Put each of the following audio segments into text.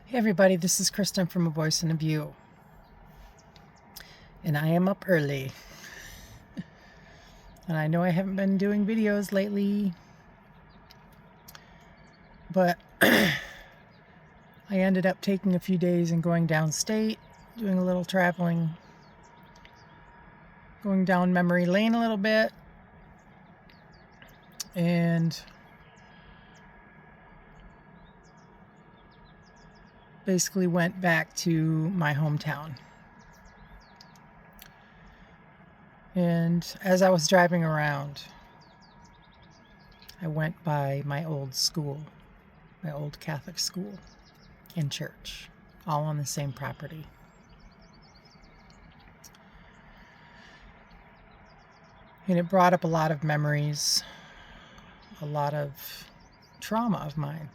Hey everybody, this is Kristen from A Voice in a View, and I am up early. And I know I haven't been doing videos lately, but I ended up taking a few days and going downstate, doing a little traveling, going down memory lane a little bit, and basically went back to my hometown. And as I was driving around, I went by my old school, my old Catholic school and church, all on the same property. And it brought up a lot of memories, a lot of trauma of mine.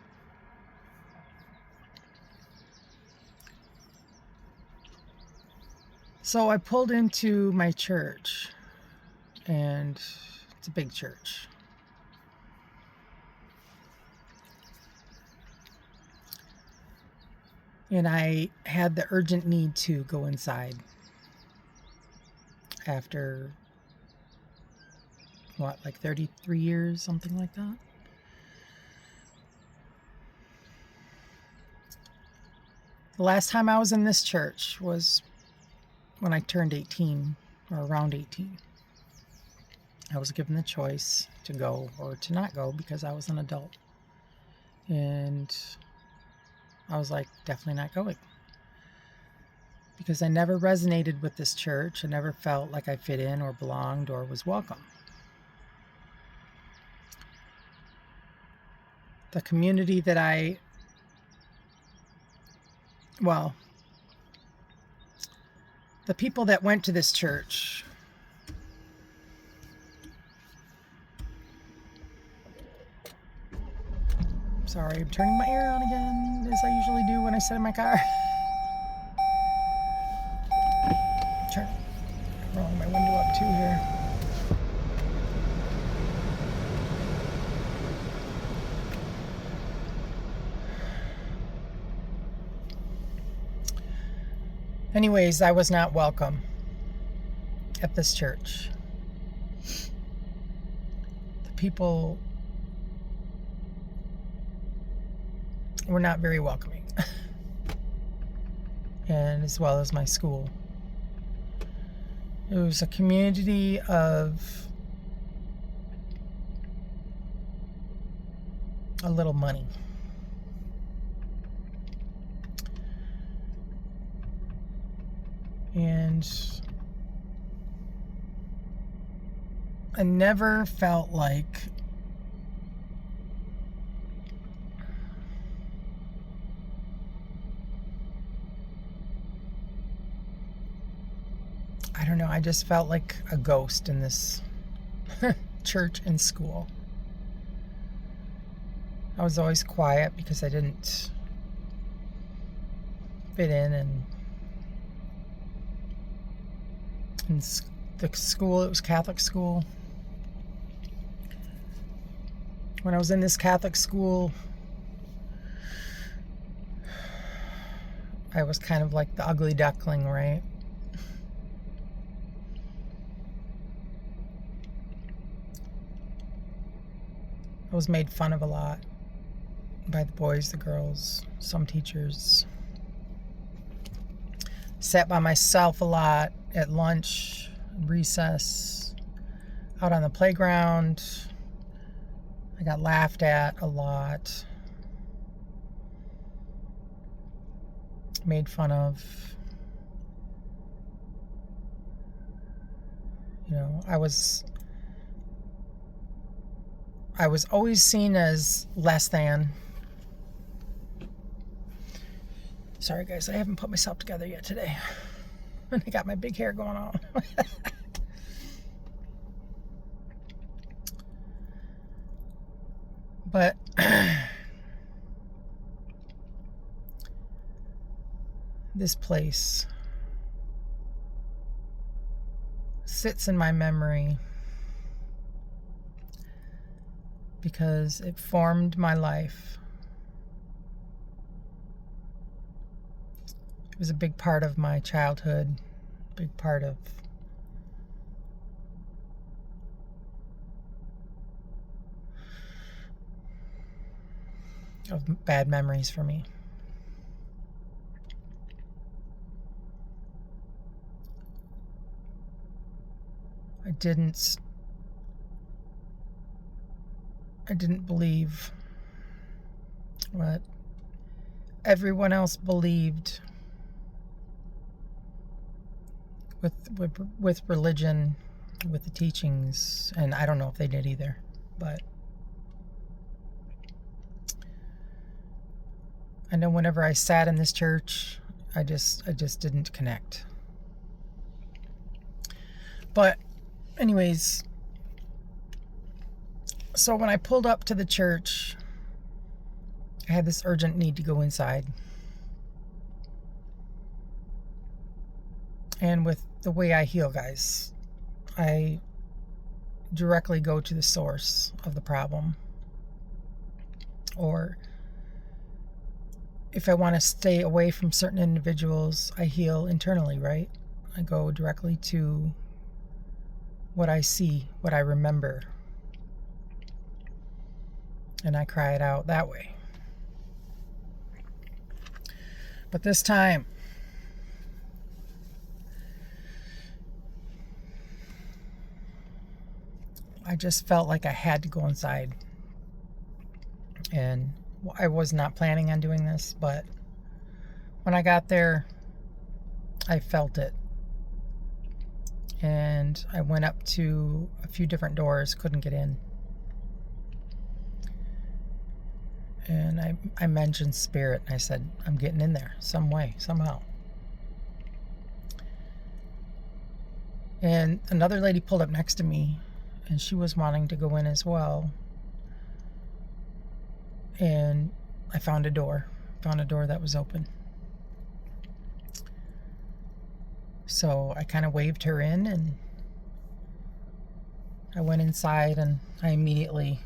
So I pulled into my church, and it's a big church. And I had the urgent need to go inside after, like 33 years, something like that. The last time I was in this church was when I turned 18, or around 18. I was given the choice to go or to not go because I was an adult. And I was like, definitely not going. Because I never resonated with this church. I never felt like I fit in or belonged or was welcome. The community that the people that went to this church, sorry, I'm turning my air on again, as I usually do when I sit in my car. Rolling my window up too here. Anyways, I was not welcome at this church. The people were not very welcoming. And as well as my school. It was a community of a little money. And I never felt like I don't know, I just felt like a ghost in this church and school. I was always quiet because I didn't fit in the school, it was Catholic school. When I was in this Catholic school, I was kind of like the ugly duckling, right? I was made fun of a lot by the boys, the girls, some teachers. Sat by myself a lot at lunch, recess, out on the playground. I got laughed at a lot. Made fun of. You know, I was always seen as less than. Sorry guys, I haven't put myself together yet today. And I got my big hair going on. But this place sits in my memory because it formed my life. It was a big part of my childhood, big part of bad memories for me. I didn't believe what everyone else believed with religion, with the teachings, and I don't know if they did either, but I know whenever I sat in this church, I just didn't connect. But anyways, so when I pulled up to the church, I had this urgent need to go inside. And with the way I heal, guys, I directly go to the source of the problem. Or if I want to stay away from certain individuals, I heal internally, right? I go directly to what I see, what I remember. And I cry it out that way. But this time, I just felt like I had to go inside. And I was not planning on doing this, but when I got there, I felt it. And I went up to a few different doors, couldn't get in. And I mentioned spirit. I said, I'm getting in there some way, somehow. And another lady pulled up next to me, and she was wanting to go in as well. And I found a door that was open. So I kind of waved her in, and I went inside, and I immediately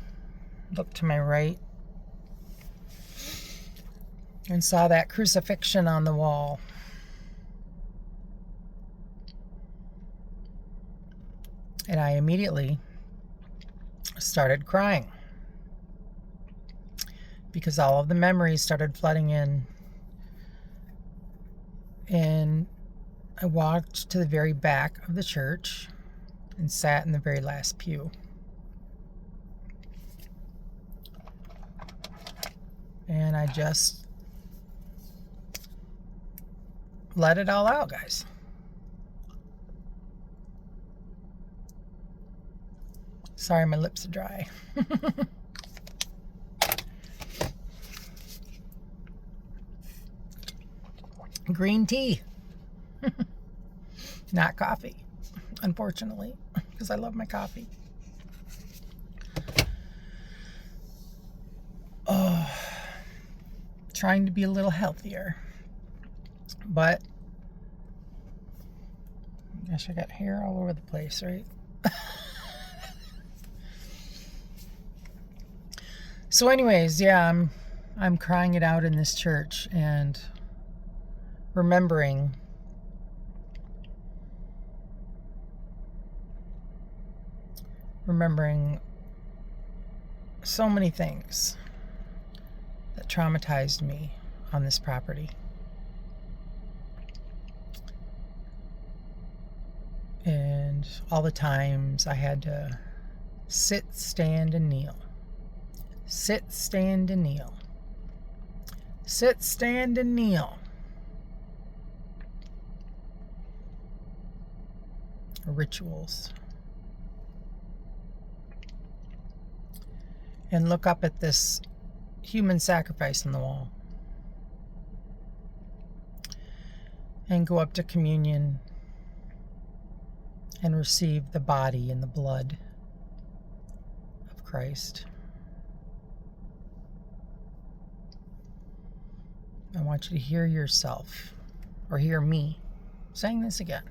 looked to my right and saw that crucifixion on the wall. And I immediately started crying because all of the memories started flooding in. And I walked to the very back of the church and sat in the very last pew. And I just let it all out, guys. Sorry, my lips are dry. Green tea. Not coffee, unfortunately, because I love my coffee. Oh, trying to be a little healthier. But, gosh, I got hair all over the place, right? So anyways, yeah, I'm crying it out in this church and remembering so many things that traumatized me on this property. And all the times I had to sit, stand, and kneel. Sit, stand, and kneel. Sit, stand, and kneel. Rituals. And look up at this human sacrifice on the wall. And go up to communion and receive the body and the blood of Christ. I want you to hear yourself, or hear me, saying this again.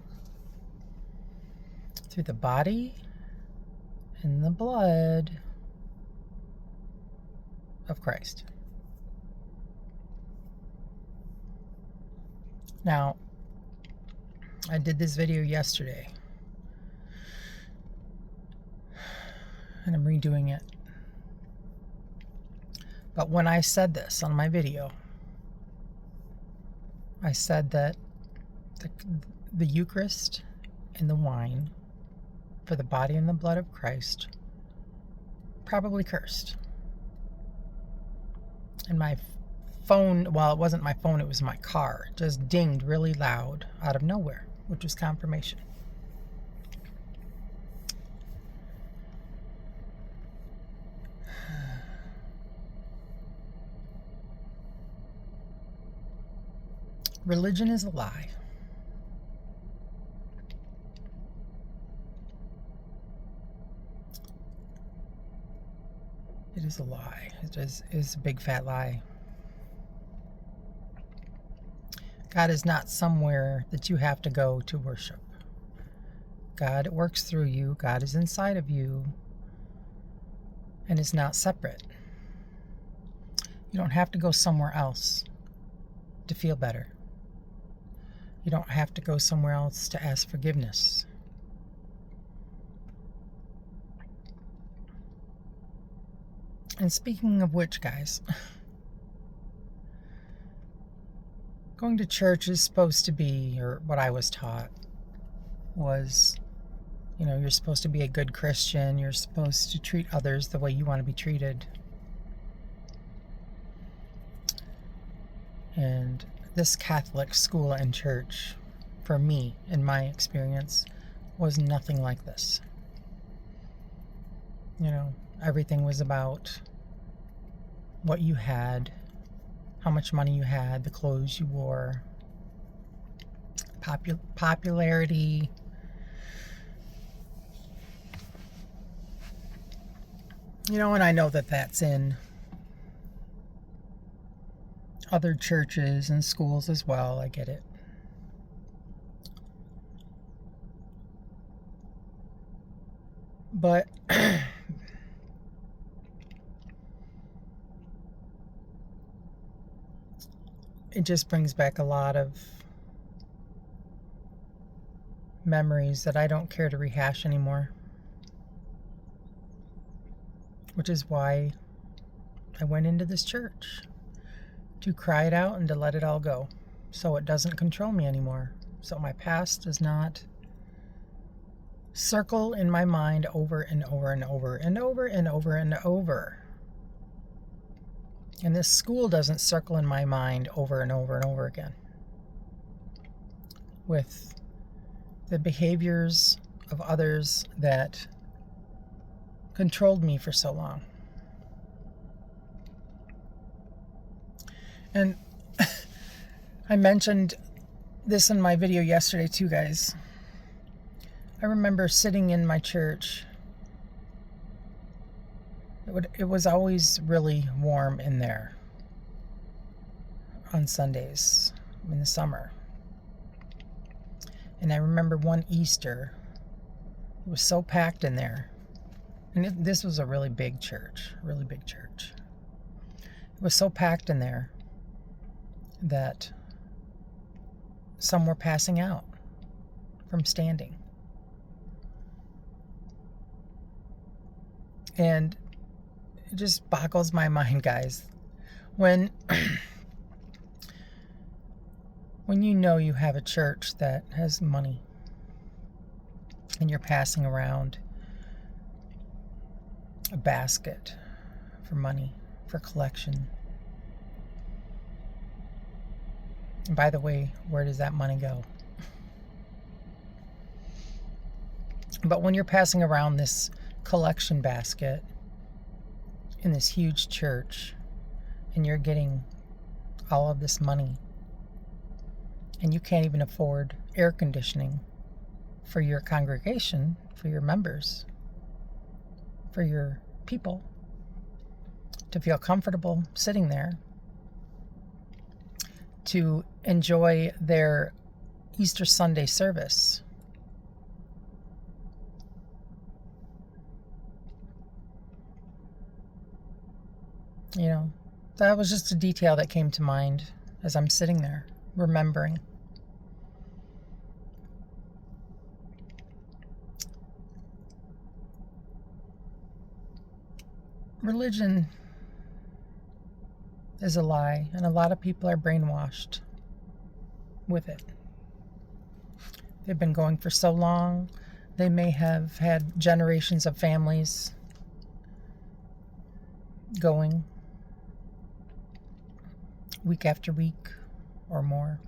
Through the body and the blood of Christ. Now, I did this video yesterday, and I'm redoing it. But when I said this on my video, I said that the Eucharist and the wine for the body and the blood of Christ probably cursed. And my phone, well, it wasn't my phone, it was my car, just dinged really loud out of nowhere, which was confirmation. Religion is a lie. It is a lie. It is a big fat lie. God is not somewhere that you have to go to worship. God works through you. God is inside of you and is not separate. You don't have to go somewhere else to feel better. You don't have to go somewhere else to ask forgiveness. And speaking of which, guys, going to church is supposed to be, or what I was taught was, you're supposed to be a good Christian. You're supposed to treat others the way you want to be treated. And this Catholic school and church, for me, in my experience, was nothing like this. Everything was about what you had, how much money you had, the clothes you wore, popularity. And I know that that's in other churches and schools as well. I get it. But it just brings back a lot of memories that I don't care to rehash anymore. Which is why I went into this church, to cry it out and to let it all go, so it doesn't control me anymore. So my past does not circle in my mind over and over and over and over and over and over. And this school doesn't circle in my mind over and over and over again with the behaviors of others that controlled me for so long. And I mentioned this in my video yesterday too, guys. I remember sitting in my church. It was always really warm in there on Sundays in the summer. And I remember one Easter, it was so packed in there. And this was a really big church, really big church. It was so packed in there that some were passing out from standing. And it just boggles my mind, guys, when you have a church that has money and you're passing around a basket for money, for collection. And by the way, where does that money go? But when you're passing around this collection basket in this huge church and you're getting all of this money and you can't even afford air conditioning for your congregation, for your members, for your people to feel comfortable sitting there, to enjoy their Easter Sunday service. That was just a detail that came to mind as I'm sitting there, remembering religion is a lie, and a lot of people are brainwashed with it. They've been going for so long. They may have had generations of families going week after week or more.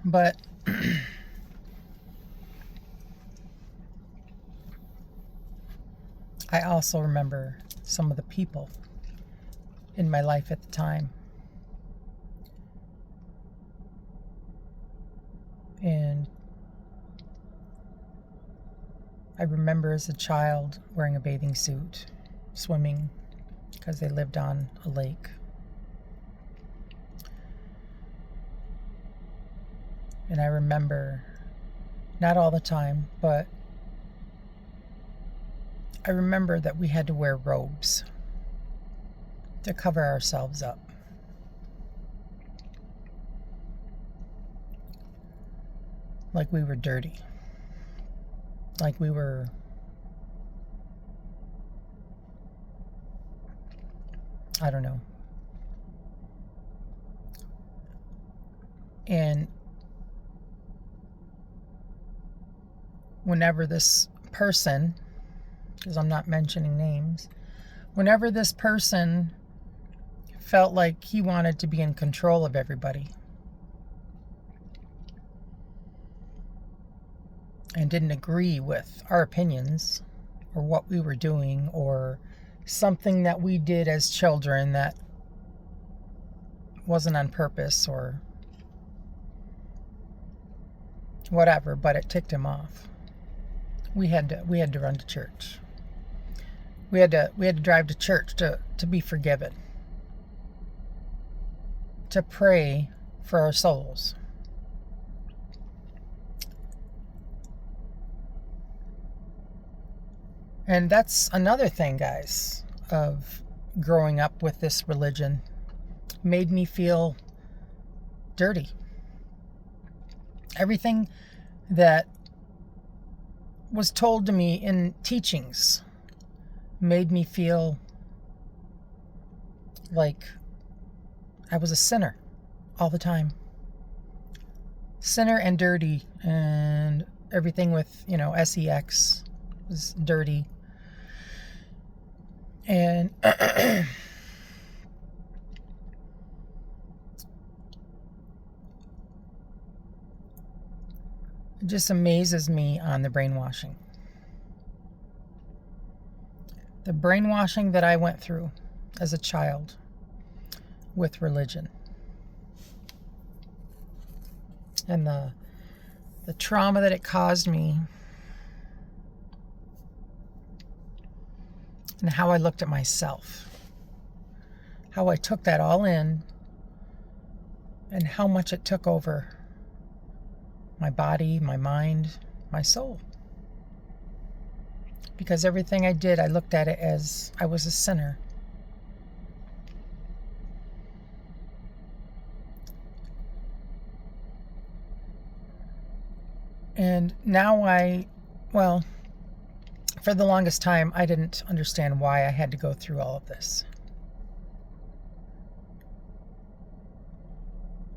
But I also remember some of the people in my life at the time. And I remember as a child wearing a bathing suit, swimming, because they lived on a lake. And I remember, not all the time, but I remember that we had to wear robes to cover ourselves up. Like we were dirty. Like we were I don't know. And whenever this person, because I'm not mentioning names, whenever this person felt like he wanted to be in control of everybody and didn't agree with our opinions or what we were doing or something that we did as children that wasn't on purpose or whatever, but it ticked him off. We had to run to church. We had to drive to church to be forgiven. To pray for our souls. And that's another thing, guys, of growing up with this religion. Made me feel dirty. Everything that was told to me in teachings made me feel like I was a sinner all the time. Sinner and dirty, and everything with, sex was dirty. And it just amazes me on the brainwashing. The brainwashing that I went through as a child with religion. And the trauma that it caused me. And how I looked at myself. How I took that all in. And how much it took over my body, my mind, my soul. Because everything I did, I looked at it as I was a sinner. And now for the longest time, I didn't understand why I had to go through all of this.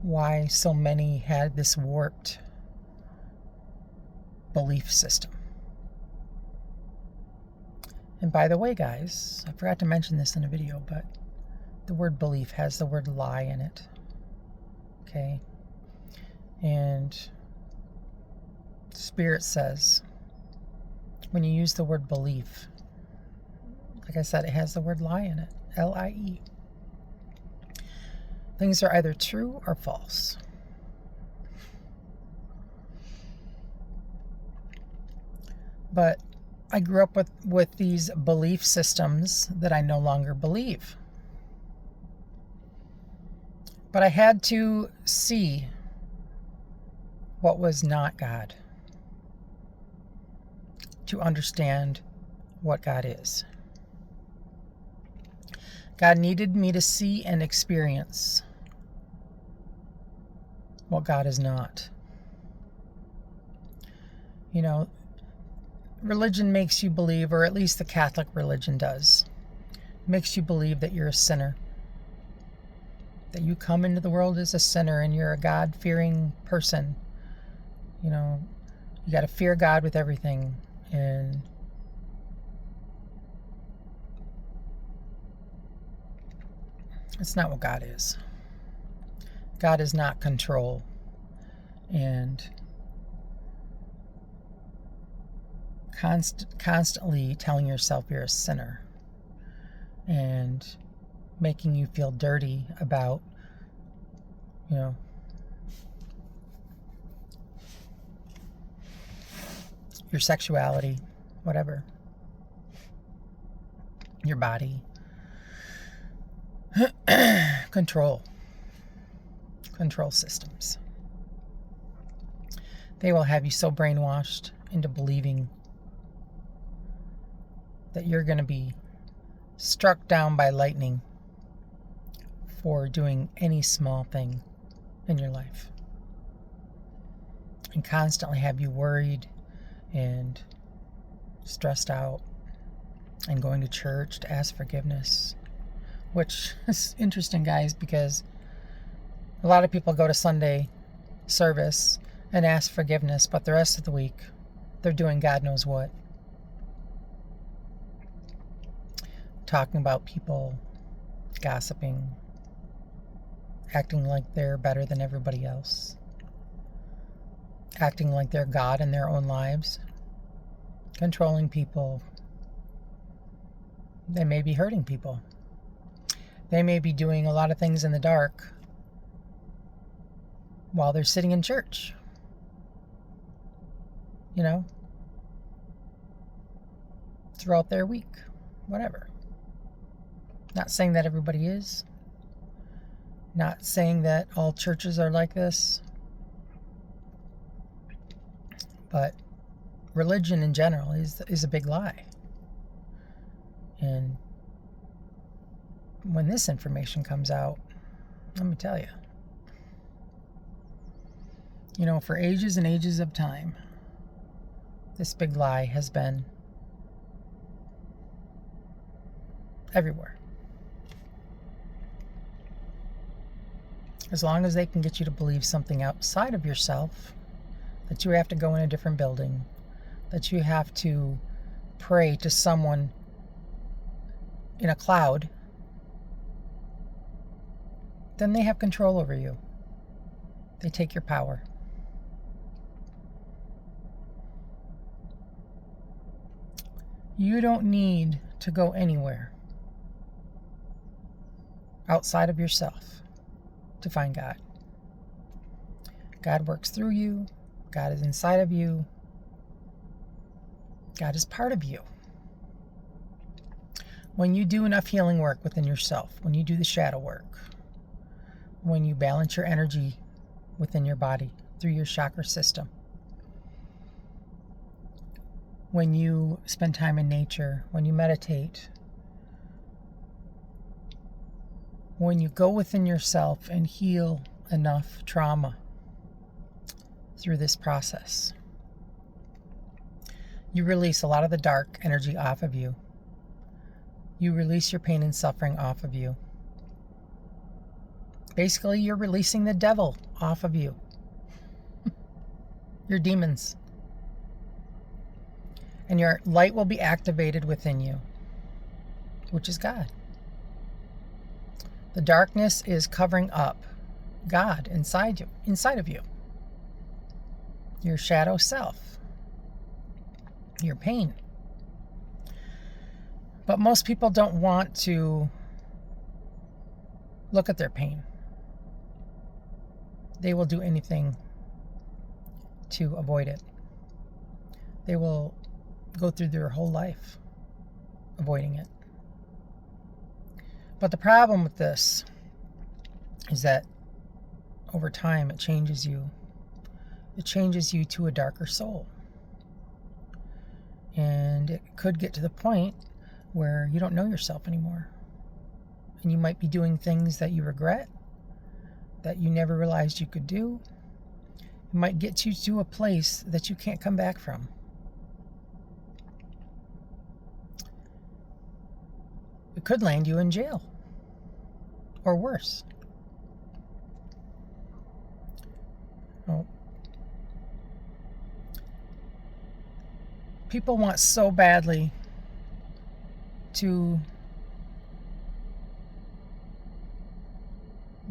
Why so many had this warped belief system. And by the way, guys, I forgot to mention this in a video, but the word belief has the word lie in it. Okay? And Spirit says, when you use the word belief, like I said, it has the word lie in it. L-I-E. Things are either true or false. But I grew up with these belief systems that I no longer believe. But I had to see what was not God to understand what God is. God needed me to see and experience what God is not. You know, religion makes you believe, or at least the Catholic religion does, makes you believe that you're a sinner. That you come into the world as a sinner and you're a God-fearing person. You know, you got to fear God with everything. And it's not what God is. God is not control. And constantly telling yourself you're a sinner and making you feel dirty about, you know, your sexuality, whatever, your body. Control systems. They will have you so brainwashed into believing that you're going to be struck down by lightning for doing any small thing in your life, and constantly have you worried and stressed out and going to church to ask forgiveness, which is interesting, guys, because a lot of people go to Sunday service and ask forgiveness, but the rest of the week they're doing God knows what. Talking about people, gossiping, acting like they're better than everybody else, acting like they're God in their own lives, controlling people. They may be hurting people. They may be doing a lot of things in the dark while they're sitting in church. You know, throughout their week, whatever. Not saying that everybody is. Not saying that all churches are like this. But religion in general is a big lie. And when this information comes out, let me tell you, you know, for ages and ages of time, this big lie has been everywhere. As long as they can get you to believe something outside of yourself, that you have to go in a different building, that you have to pray to someone in a cloud, then they have control over you. They take your power. You don't need to go anywhere outside of yourself to find God. God works through you. God is inside of you. God is part of you. When you do enough healing work within yourself, when you do the shadow work, when you balance your energy within your body through your chakra system, when you spend time in nature, when you meditate, when you go within yourself and heal enough trauma through this process, you release a lot of the dark energy off of you. You release your pain and suffering off of you. Basically, you're releasing the devil off of you. Your demons. And your light will be activated within you, which is God. The darkness is covering up God inside of you. Your shadow self. Your pain. But most people don't want to look at their pain. They will do anything to avoid it. They will go through their whole life avoiding it. But the problem with this is that over time it changes you. It changes you to a darker soul. And it could get to the point where you don't know yourself anymore. And you might be doing things that you regret, that you never realized you could do. It might get you to a place that you can't come back from. It could land you in jail. Or worse. Oh. People want so badly to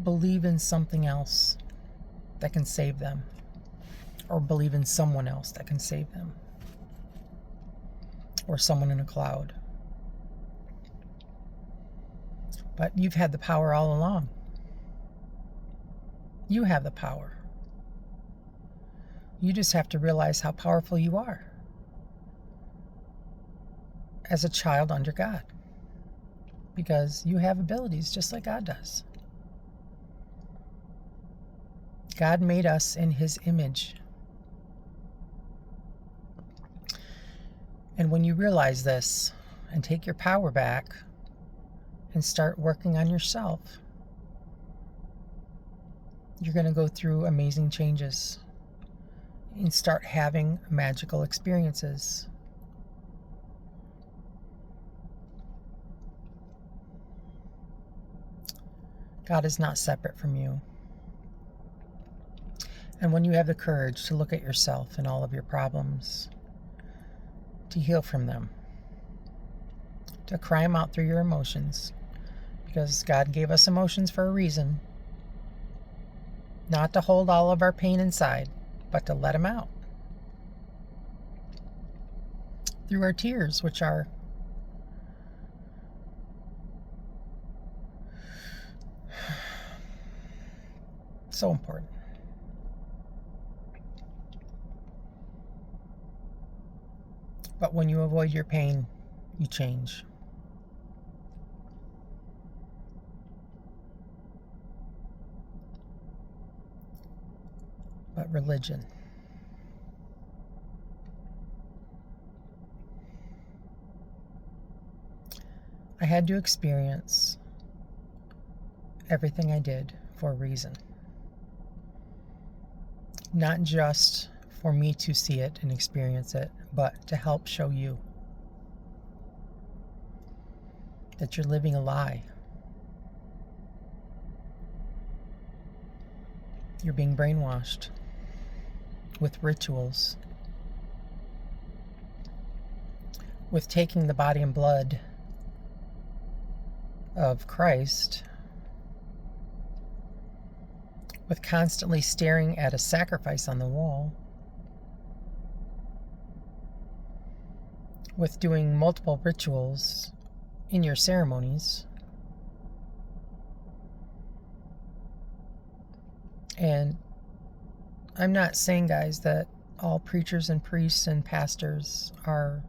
believe in something else that can save them, or believe in someone else that can save them, or someone in a cloud. But you've had the power all along. You have the power. You just have to realize how powerful you are as a child under God, because you have abilities just like God does. God made us in His image. And when you realize this and take your power back and start working on yourself, you're going to go through amazing changes and start having magical experiences. God is not separate from you. And when you have the courage to look at yourself and all of your problems, to heal from them, to cry them out through your emotions, because God gave us emotions for a reason, not to hold all of our pain inside, but to let them out through our tears, which are so important. But when you avoid your pain, you change. But religion. I had to experience everything I did for a reason. Not just for me to see it and experience it, but to help show you that you're living a lie. You're being brainwashed with rituals, with taking the body and blood of Christ, with constantly staring at a sacrifice on the wall, with doing multiple rituals in your ceremonies, and I'm not saying, guys, that all preachers and priests and pastors are,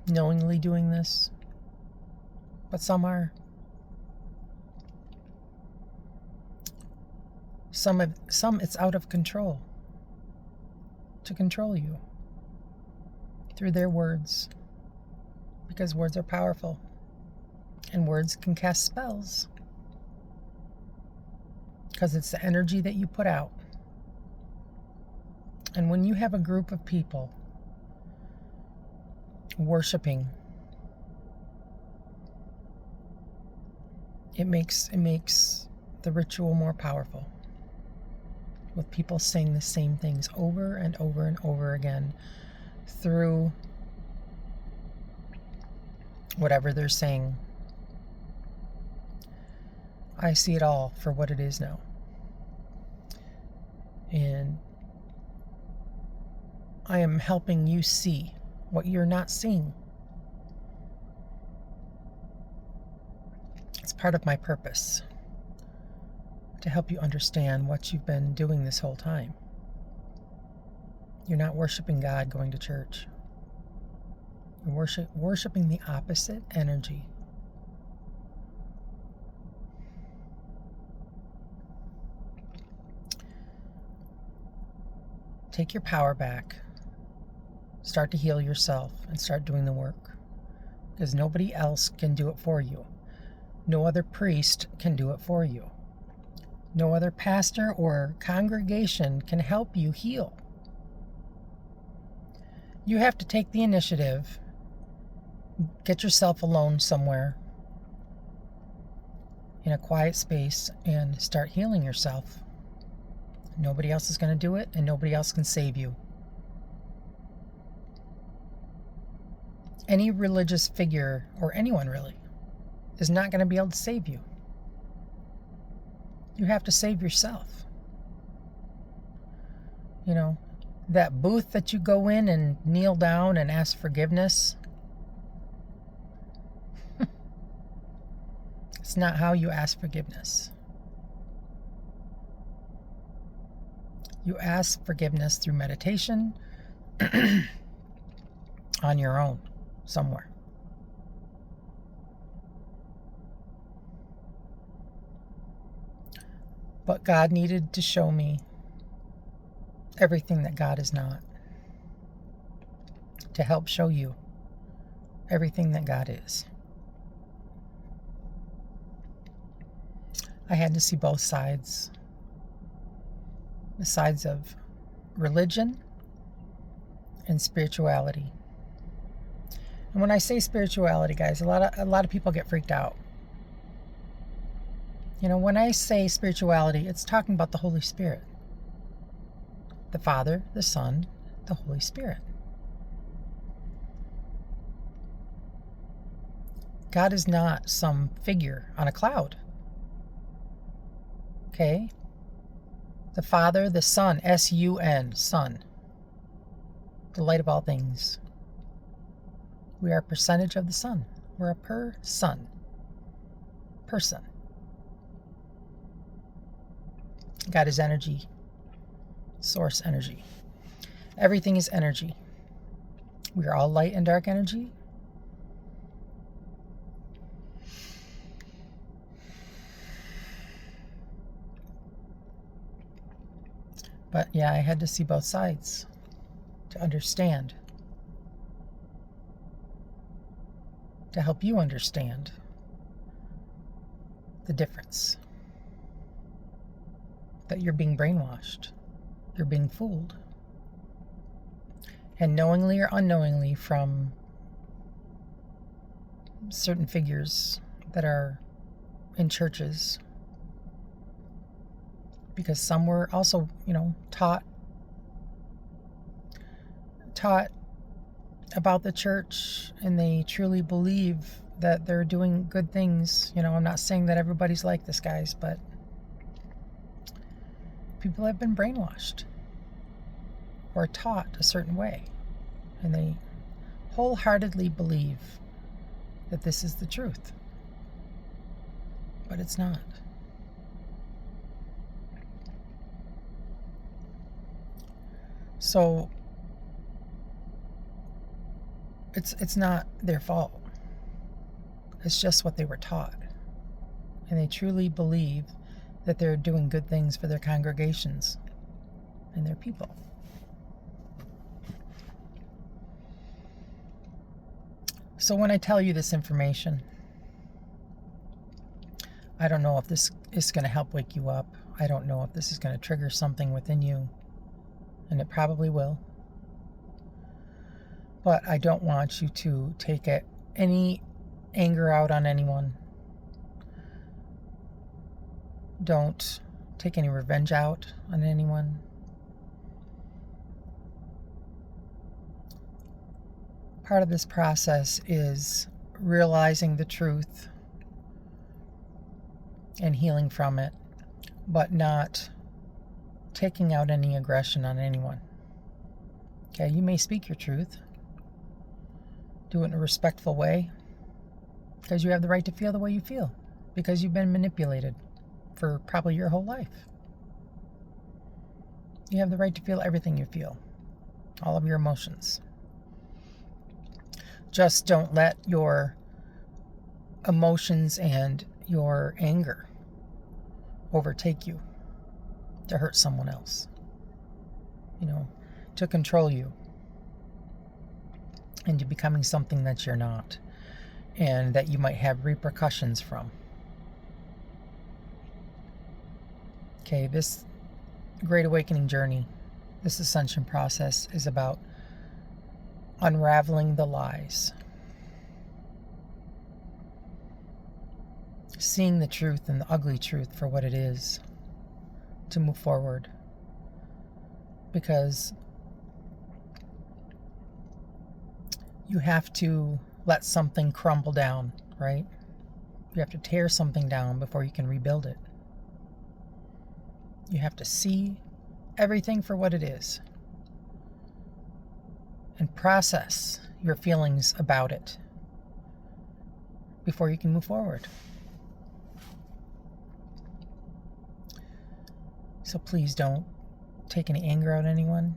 knowingly doing this, but some are. Some it's out of control, to control you through their words, because words are powerful and words can cast spells, because it's the energy that you put out. And when you have a group of people worshiping, it makes the ritual more powerful, with people saying the same things over and over and over again through whatever they're saying. I see it all for what it is now. And I am helping you see what you're not seeing. It's part of my purpose, to help you understand what you've been doing this whole time. You're not worshiping God going to church. You're worshiping the opposite energy. Take your power back. Start to heal yourself and start doing the work, because nobody else can do it for you. No other priest can do it for you. No other pastor or congregation can help you heal. You have to take the initiative, get yourself alone somewhere in a quiet space and start healing yourself. Nobody else is going to do it, and nobody else can save you. Any religious figure, or anyone really, is not going to be able to save you. You have to save yourself. You know, that booth that you go in and kneel down and ask forgiveness, it's not how you ask forgiveness. You ask forgiveness through meditation on your own, somewhere. But God needed to show me everything that God is not, to help show you everything that God is. I had to see both sides. The sides of religion and spirituality. And when I say spirituality, guys, a lot of people get freaked out. You know, when I say spirituality, it's talking about the Holy Spirit. The Father, the Son, the Holy Spirit. God is not some figure on a cloud. Okay? The Father, the Son, S-U-N, Son. The light of all things. We are a percentage of the Son. We're a person. God is energy. Source energy. Everything is energy. We are all light and dark energy. But yeah, I had to see both sides to understand. To help you understand the difference. That you're being brainwashed. You're being fooled. And knowingly or unknowingly from certain figures that are in churches. Because some were also, taught about the church, and they truly believe that they're doing good things. I'm not saying that everybody's like this, guys, but people have been brainwashed or taught a certain way, and they wholeheartedly believe that this is the truth. But it's not. So it's not their fault. It's just what they were taught. And they truly believe that they're doing good things for their congregations and their people. So when I tell you this information, I don't know if this is going to help wake you up. I don't know if this is going to trigger something within you. And it probably will. But I don't want you to take any anger out on anyone. Don't take any revenge out on anyone. Part of this process is realizing the truth and healing from it, but not taking out any aggression on anyone. Okay, you may speak your truth. Do it in a respectful way, because you have the right to feel the way you feel, because you've been manipulated for probably your whole life. You have the right to feel everything you feel, all of your emotions. Just don't let your emotions and your anger overtake you to hurt someone else, to control you into becoming something that you're not, and that you might have repercussions from. Okay, this Great Awakening journey, this ascension process is about unraveling the lies, seeing the truth and the ugly truth for what it is, to move forward. Because you have to let something crumble down, right? You have to tear something down before you can rebuild it. You have to see everything for what it is and process your feelings about it before you can move forward. So please don't take any anger out on anyone.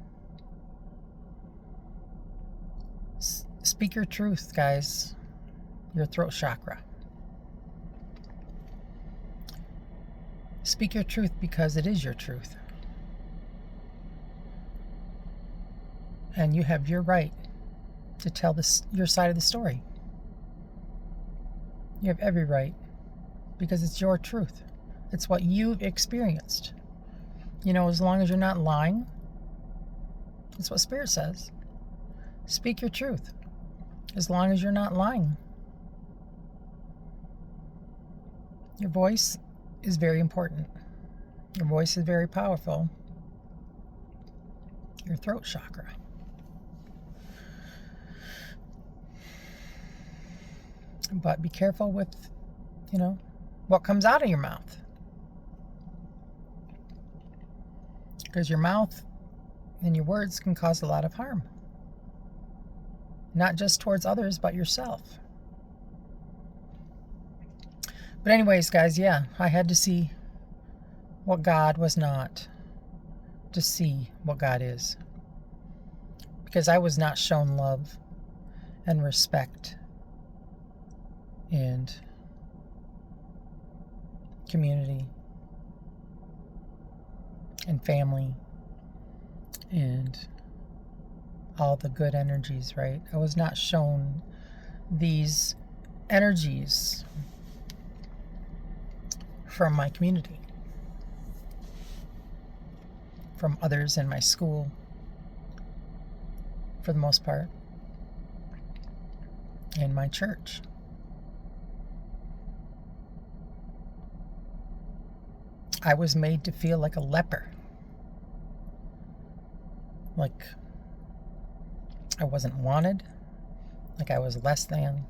Speak your truth, guys. Your throat chakra. Speak your truth because it is your truth. And you have your right to tell your side of the story. You have every right because it's your truth. It's what you've experienced. You know, as long as you're not lying, that's what Spirit says. Speak your truth. As long as you're not lying. Your voice is very important. Your voice is very powerful. Your throat chakra. But be careful with, what comes out of your mouth. Because your mouth and your words can cause a lot of harm. Not just towards others, but yourself. But anyways, guys, I had to see what God was not to see what God is. Because I was not shown love and respect and community and family and all the good energies, right? I was not shown these energies from my community, from others in my school, for the most part, in my church. I was made to feel like a leper. Like I wasn't wanted. Like I was less than.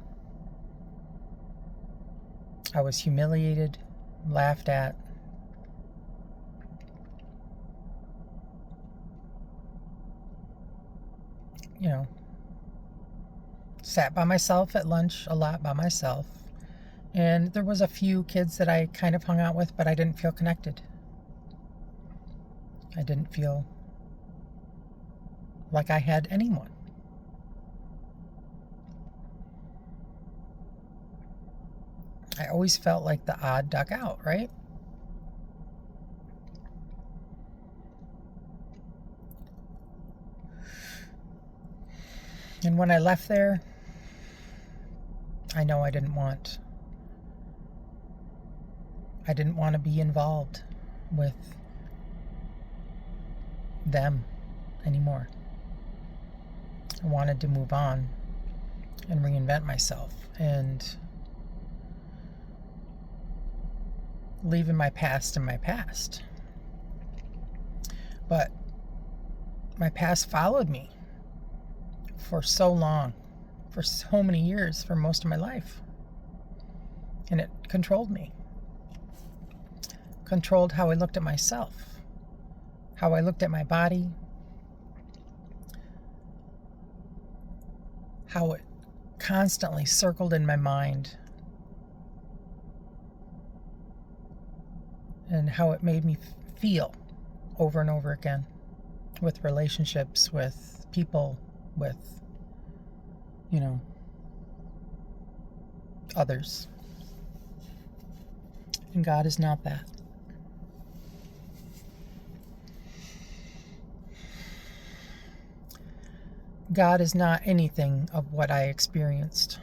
I was humiliated, laughed at. Sat by myself at lunch a lot by myself. And there was a few kids that I kind of hung out with, but I didn't feel connected. I didn't feel like I had anyone. I always felt like the odd duck out, right? And when I left there, I know I didn't want to be involved with them anymore. I wanted to move on and reinvent myself and leaving my past in my past. But my past followed me for so long, for so many years, for most of my life. And it controlled me. Controlled how I looked at myself, how I looked at my body, how it constantly circled in my mind, and how it made me feel over and over again with relationships, with people, with, others. And God is not that. God is not anything of what I experienced.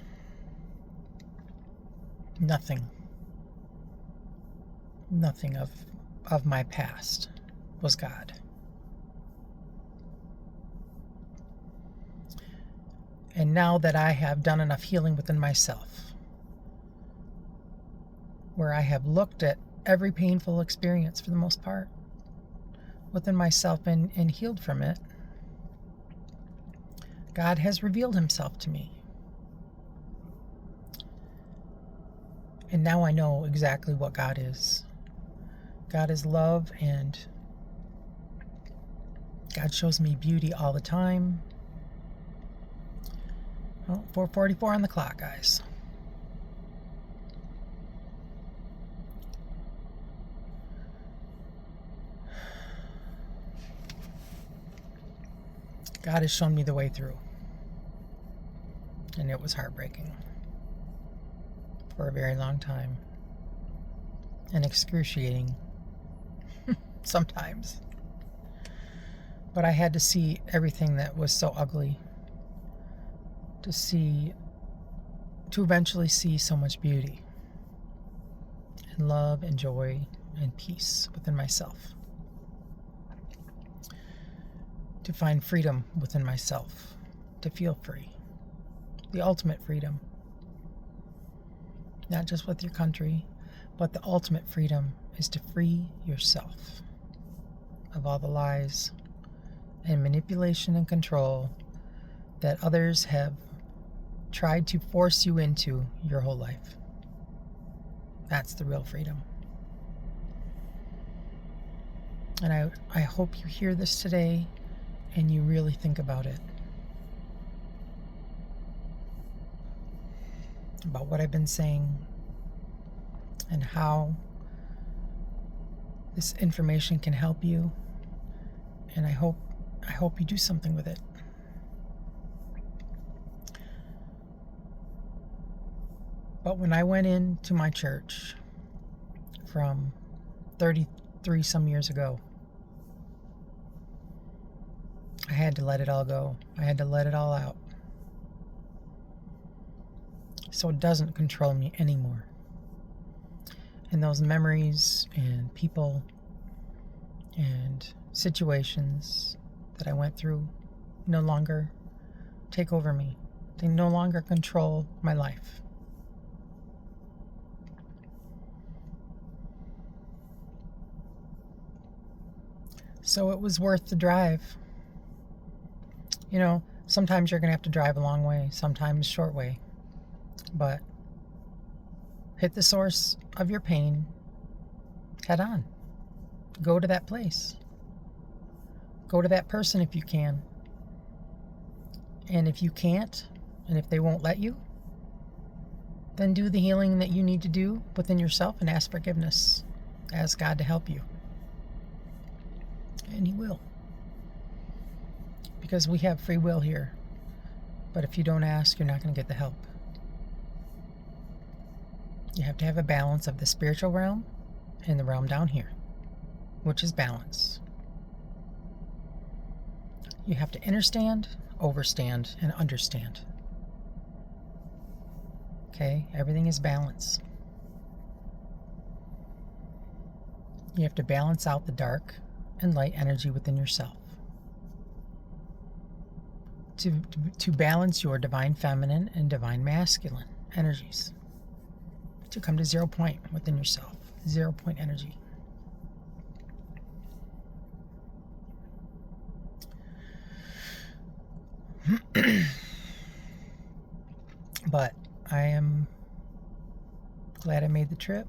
Nothing. Nothing of of my past was God. And now that I have done enough healing within myself, where I have looked at every painful experience for the most part within myself and healed from it, God has revealed himself to me. And now I know exactly what God is. God is love, and God shows me beauty all the time. Well, 4:44 on the clock, guys. God has shown me the way through. And it was heartbreaking for a very long time. And excruciating sometimes. But I had to see everything that was so ugly to eventually see so much beauty and love and joy and peace within myself. To find freedom within myself, to feel free. The ultimate freedom. Not just with your country, but the ultimate freedom is to free yourself of all the lies and manipulation and control that others have tried to force you into your whole life. That's the real freedom. And I hope you hear this today and you really think about it. About what I've been saying and how this information can help you. And I hope you do something with it. But when I went into my church from 33 some years ago, I had to let it all go. I had to let it all out. So it doesn't control me anymore. And those memories and people and situations that I went through no longer take over me. They no longer control my life. So it was worth the drive. You know, sometimes you're going to have to drive a long way, sometimes a short way. But hit the source of your pain head on. Go to that place. Go to that person if you can. And if you can't, and if they won't let you, then do the healing that you need to do within yourself and ask forgiveness. Ask God to help you. And He will. Because we have free will here. But if you don't ask, you're not going to get the help. You have to have a balance of the spiritual realm and the realm down here, which is balance. You have to understand, overstand, and understand. Okay? Everything is balance. You have to balance out the dark and light energy within yourself. To balance your divine feminine and divine masculine energies. To come to 0 point within yourself. 0 point energy. But I am glad I made the trip.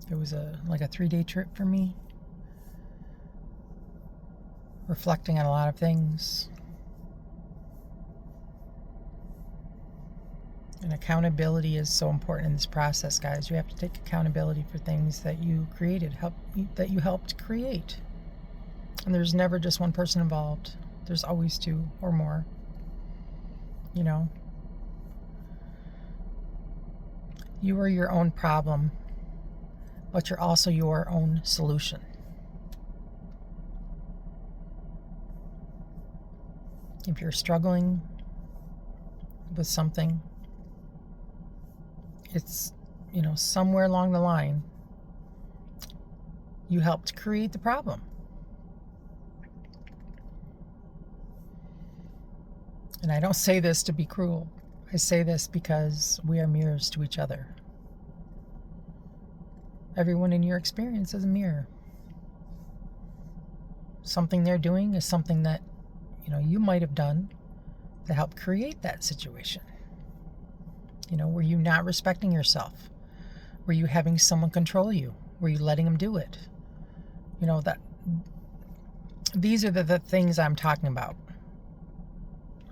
It was like a 3-day trip for me. Reflecting on a lot of things. And accountability is so important in this process, guys. You have to take accountability for things that you created, that you helped create. And there's never just one person involved. There's always 2 or more. You know? You are your own problem, but you're also your own solution. If you're struggling with something, it's, somewhere along the line, You helped create the problem. And I don't say this to be cruel. I say this because we are mirrors to each other. Everyone in your experience is a mirror. Something they're doing is something that, you might have done to help create that situation. Were you not respecting yourself? Were you having someone control you? Were you letting them do it? These are the things I'm talking about.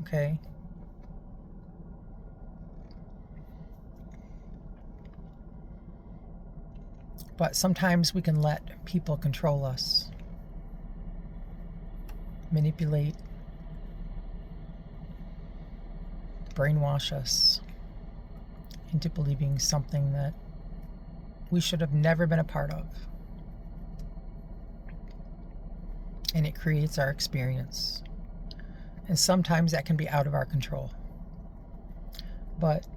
Okay? But sometimes we can let people control us, manipulate, brainwash us into believing something that we should have never been a part of. And it creates our experience. And sometimes that can be out of our control. But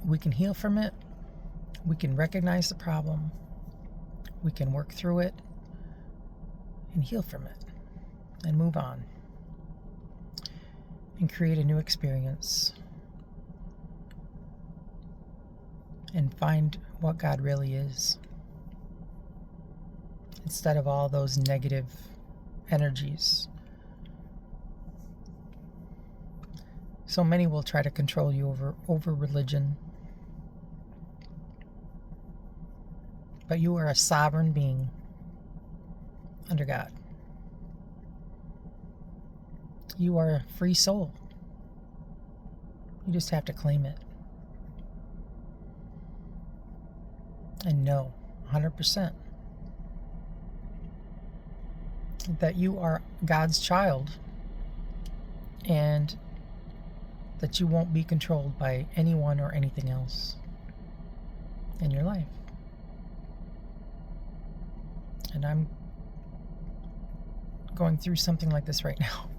we can heal from it. We can recognize the problem. We can work through it and heal from it and move on and create a new experience and find what God really is instead of all those negative energies. So many will try to control you over religion. But you are a sovereign being under God. You are a free soul. You just have to claim it. And know 100% that you are God's child and that you won't be controlled by anyone or anything else in your life. And I'm going through something like this right now.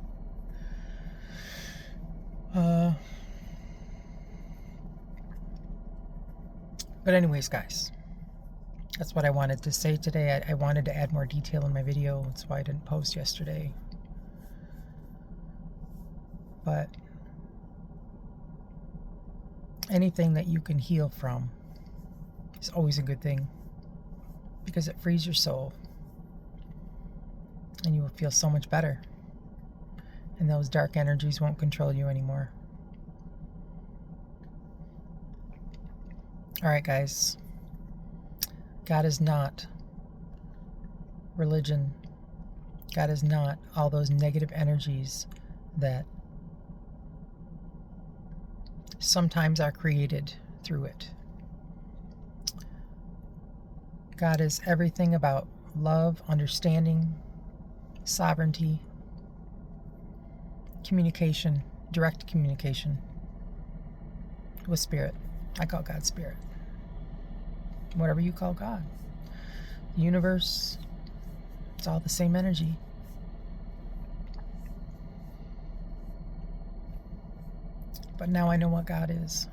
But anyways, guys, that's what I wanted to say today. I wanted to add more detail in my video. That's why I didn't post yesterday. But anything that you can heal from is always a good thing, because it frees your soul and you will feel so much better, and those dark energies won't control you anymore. All right, guys, God is not religion. God is not all those negative energies that sometimes are created through it. God is everything about love, understanding, sovereignty, communication, direct communication with spirit. I call God spirit. Whatever you call God. The universe, it's all the same energy. But now I know what God is.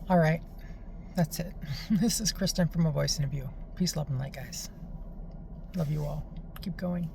All right, that's it. This is Kristen from A Voice in a View. Peace, love, and light, guys. Love you all. Keep going.